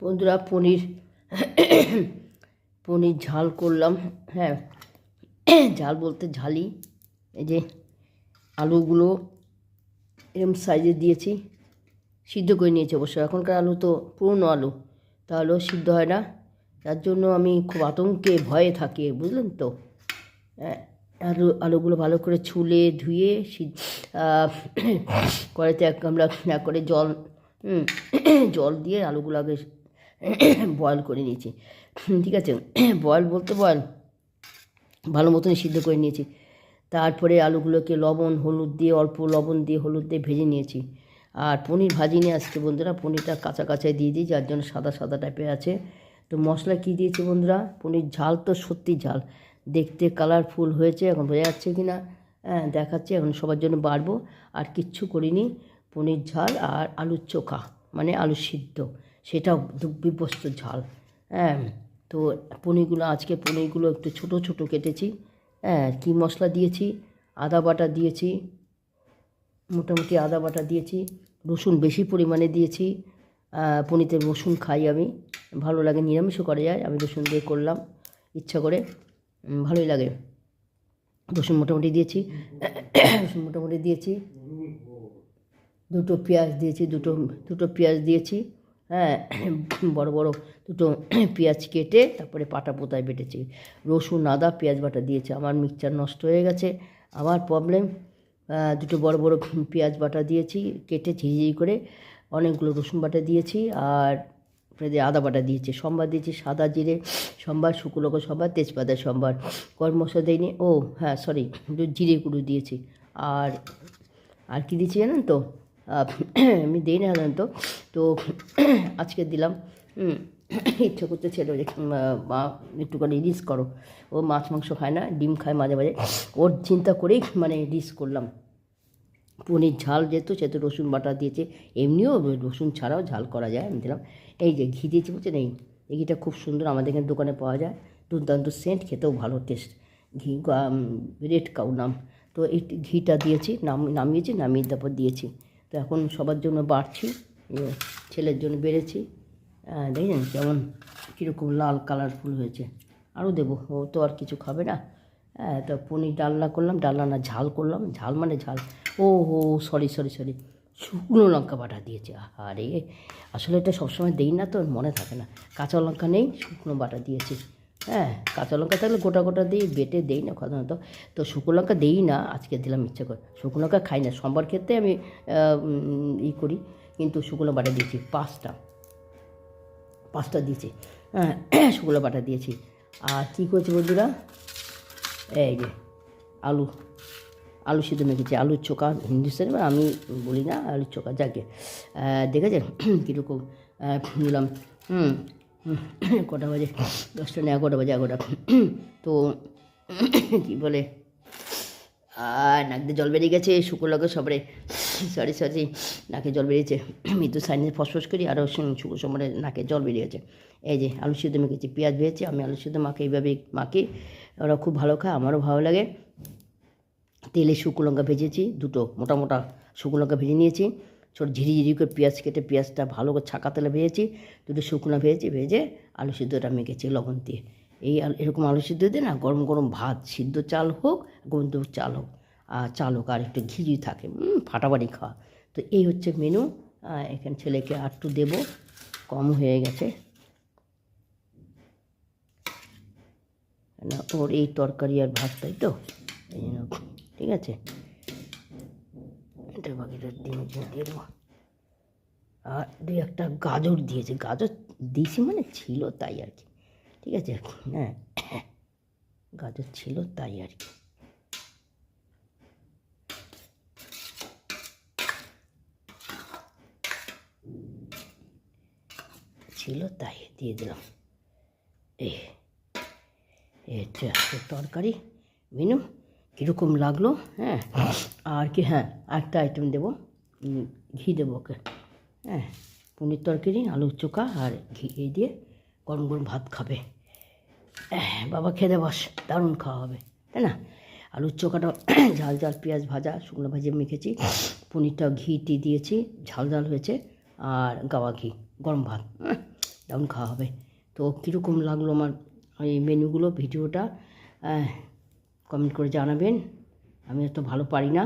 বন্ধুরা পনির পনির ঝাল করলাম। হ্যাঁ, ঝাল বলতে ঝালি। এই যে আলুগুলো এরকম সাইজে দিয়েছি, সিদ্ধ করে নিয়েছি। অবশ্য এখনকার আলু তো পুরনো আলু, তাহলেও সিদ্ধ হয় না। তার জন্য আমি খুব আতঙ্কে ভয়ে থাকি, বুঝলেন তো। আলুগুলো ভালো করে ছুলে ধুয়ে কড়াইতে এক গামলা করে জল দিয়ে আলুগুলো আগে বয়েল করে নিয়েছি। ঠিক আছে, বয়েল বলতে বয়েল ভালো মতন সিদ্ধ করে নিয়েছি। তারপরে আলুগুলোকে লবণ হলুদ দিয়ে, অল্প লবণ দিয়ে হলুদ দিয়ে ভেজে নিয়েছি। আর পনির ভাজিনি আজকে বন্ধুরা, পনিরটা কাঁচা কাঁচাই দিয়ে দিই, যার জন্য সাদা সাদা টাইপের আছে। তো মশলা কী দিয়েছি বন্ধুরা, পনির ঝাল তো সত্যি ঝাল, দেখতে কালারফুল হয়েছে। এখন বোঝা যাচ্ছে কি না, হ্যাঁ দেখাচ্ছে। এখন সবার জন্য বাড়বো, আর কিচ্ছু করিনি। পনির ঝাল আর আলুর চোখা, মানে আলু সিদ্ধ, সেটাও বিভস্ত ঝাল। হ্যাঁ, তো পনিরগুলো একটু ছোটো ছোটো কেটেছি। হ্যাঁ, কী মশলা দিয়েছি, আদা বাটা দিয়েছি, মোটামুটি আদা বাটা দিয়েছি, রসুন বেশি পরিমাণে দিয়েছি। পনিরতে রসুন খাই আমি, ভালো লাগে, নিরামিষও করা যায়, আমি রসুন দিয়ে করলাম ইচ্ছা করে, ভালোই লাগে। রসুন মোটামুটি দিয়েছি, দুটো পেঁয়াজ দিয়েছি, দুটো পেঁয়াজ দিয়েছি। হ্যাঁ, বড় বড় দুটো পেঁয়াজ কেটে তারপরে পাটা পোতায় বেটেছি। রসুন আদা পেঁয়াজ বাটা দিয়েছি। আমার মিক্সচার নষ্ট হয়ে গেছে, আবার প্রবলেম। দুটো বড় বড় পেঁয়াজ বাটা দিয়েছি কেটে ঝিরিঝিরি করে, অনেকগুলো রসুন বাটা দিয়েছি, আর আদা বাটা দিয়েছি। সম্বার দিয়েছি সাদা জিরে সম্বার, শুকনো লঙ্কা সম্বার, তেজপাতা সম্বার, গরম মশলা দিইনি। ও হ্যাঁ সরি, জিরে গুঁড়ো দিয়েছি। আর কি দিয়েছি জানেন তো, আমি দিই না সাধারণত, তো আজকে দিলাম। ইচ্ছা করতে ছেলে যে মা একটুখানি রিস্ক করো, ও মাছ মাংস খায় না, ডিম খায় মাঝে মাঝে, ওর চিন্তা করেই মানে রিস্ক করলাম। পনির ঝাল যেহেতু সেহেতু রসুন বাটা দিয়েছে, এমনিও রসুন ছাড়াও ঝাল করা যায়, আমি দিলাম। এই যে ঘি দিয়েছি বলছেন, এই ঘিটা খুব সুন্দর, আমাদের এখানে দোকানে পাওয়া যায়, দুর্দান্ত সেন্ট, খেতেও ভালো টেস্ট। ঘি রেড কাউ নাম। তো এই ঘিটা দিয়েছি, নামিয়ে তারপর দিয়েছি। তো এখন সবার জন্য বাড়ছি, ছেলের জন্য বেড়েছি। দেখেন কেমন কীরকম লাল কালারফুল হয়েছে। আরও দেবো, ও তো আর কিছু খাবে না। হ্যাঁ, তো পনির ডালনা করলাম, ঝাল করলাম, ঝাল মানে ঝাল। ও সরি, শুকনো লঙ্কা বাটা দিয়েছে। আরে আসলে এটা সবসময় দেই না, তো মনে থাকে না। কাঁচা লঙ্কা নেই, শুকনো বাটা দিয়েছি। হ্যাঁ, কাঁচা লঙ্কা থাকলে গোটা গোটা দিই, বেটে দেই না সাধারণত। তো শুকনো লঙ্কা দেই না, আজকে দিলাম ইচ্ছা করে। শুকনো লঙ্কা খাই না, সোমবার খেতে আমি করি, কিন্তু শুকনো বাটা দিয়েছি পাঁচটা দিয়েছি। হ্যাঁ, শুকনো বাটা দিয়েছি। আর কী করেছি বন্ধুরা, এই যে আলু সিদ্ধ মেখেছি, আলুর চোখা হিন্দুস্তানি, আমি বলি না আলুর চোখা, যাকে দেখেছেন কীরকম নিলাম। কটা বাজে, 10টা না 11টা বাজে, 11টা। তো কী বলে, নাক দিয়ে জল বেরিয়ে গেছে, শুকনো লঙ্কা সবরে, সরি নাকে জল বেরিয়েছে, মৃত্যু সাইনে ফসফস করি, আরও শুকনো সমরে নাকে জল বেরিয়ে গেছে। এই যে আলু সিদ্ধ মেখেছি, পেঁয়াজ ভেজেছি, আমি আলু সিদ্ধ এইভাবে মাখি, ওরা খুব ভালো খায়, আমারও ভালো লাগে। তেলে শুকনো লঙ্কা ভেজেছি, দুটো মোটা মোটা শুকনো লঙ্কা ভেজে নিয়েছি, ছোটো ঝিরি করে পেঁয়াজ কেটে, পেঁয়াজটা ভালো করে ছাকা তেলে ভেজেছি, দুটো শুকনো ভেজে আলু সিদ্ধটা মেখেছি লবণ দিয়ে। এরকম আলু সিদ্ধ দিয়ে না, গরম গরম ভাত, সিদ্ধ চাল হোক গন্ধ চাল হোক, আর একটু ঘি যদি থাকে, ফাটাফাটি খাওয়া। তো এই হচ্ছে মেনু। এখানে ছেলেকে একটু দেবো, কম হয়ে গেছে না, ওর এই তরকারি আর ভাত, তাই তো, এই জন্য ঠিক আছে। এটা বাকিটা দিয়ে দেবো। আর দুই একটা গাজর দিয়েছে, গাজর দিয়েছি মানে ছিল তাই আর কি, ঠিক আছে। হ্যাঁ, গাজর ছিল তাই আর কি। ছিল তাই দিয়ে দিলাম। হচ্ছে তরকারি মেনু, কীরকম লাগলো। হ্যাঁ, আর কি, হ্যাঁ একটা আইটেম দেবো, ঘি দেবো ওকে। হ্যাঁ, পনির তরকারি, আলুর চোখা আর ঘি দিয়ে গরম গরম ভাত খাবে। বাবা খেতে বস, দারুণ খাওয়া হবে, তাই না। আলুর চোখাটা ঝাল পেঁয়াজ ভাজা, শুকনো ভাজে মেখেছি, পনিরটাও ঘি দিয়েছি, ঝাল হয়েছে, আর গাওয়া ঘি, গরম ভাত, দারুণ খাওয়া হবে। তো কীরকম লাগলো আমার এই মেনুগুলো, ভিডিওটা কমেন্ট করে জানাবেন। আমি এত ভালো পারি না।